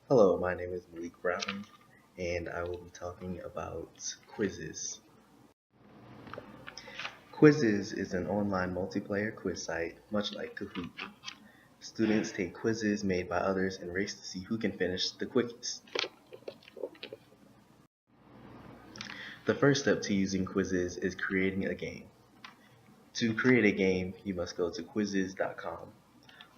Hello, my name is Malik Brown, and I will be talking about Quizizz. Quizizz is an online multiplayer quiz site, much like Kahoot. Students take quizzes made by others and race to see who can finish the quickest. The first step to using Quizizz is creating a game. To create a game, you must go to Quizizz.com.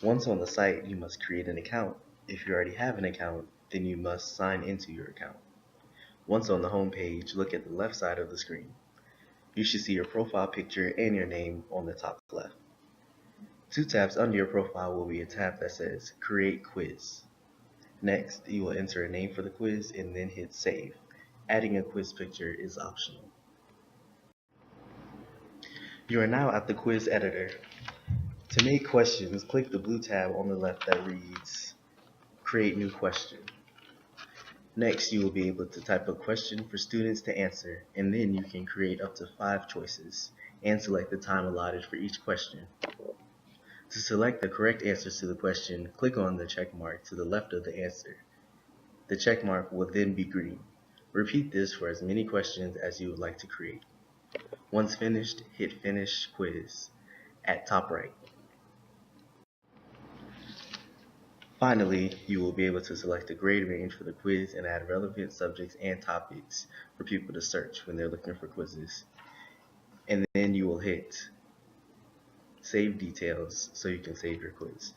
Once on the site, you must create an account. If you already have an account, then you must sign into your account. Once on the home page, look at the left side of the screen. You should see your profile picture and your name on the top left. Two tabs under your profile will be a tab that says Create Quiz. Next, you will enter a name for the quiz and then hit Save. Adding a quiz picture is optional. You are now at the quiz editor. To make questions, click the blue tab on the left that reads Create New Question. Next, you will be able to type a question for students to answer, and then you can create up to 5 choices and select the time allotted for each question. To select the correct answers to the question, click on the check mark to the left of the answer. The check mark will then be green. Repeat this for as many questions as you would like to create. Once finished, hit Finish Quiz at top right. Finally, you will be able to select a grade range for the quiz and add relevant subjects and topics for people to search when they're looking for quizzes. And then you will hit Save Details so you can save your quiz.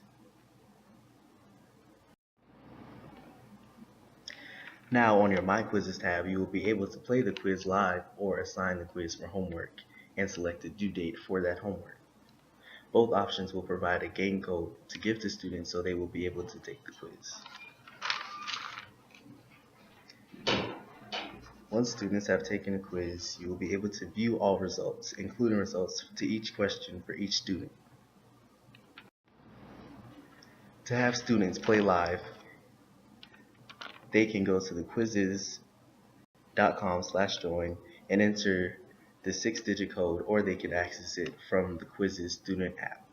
Now on your My Quizzes tab, you will be able to play the quiz live or assign the quiz for homework and select a due date for that homework. Both options will provide a game code to give to students so they will be able to take the quiz. Once students have taken a quiz, you will be able to view all results, including results to each question for each student. To have students play live, they can go to the quizizz.com/join and enter the 6-digit code, or they can access it from the Quizizz student app.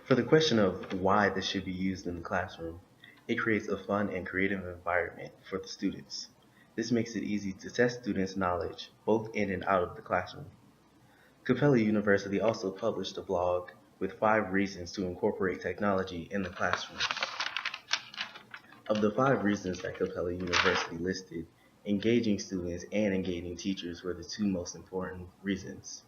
For the question of why this should be used in the classroom, it creates a fun and creative environment for the students. This makes it easy to test students' knowledge, both in and out of the classroom. Capella University also published a blog with 5 reasons to incorporate technology in the classroom. Of the 5 reasons that Capella University listed, engaging students and engaging teachers were the 2 most important reasons.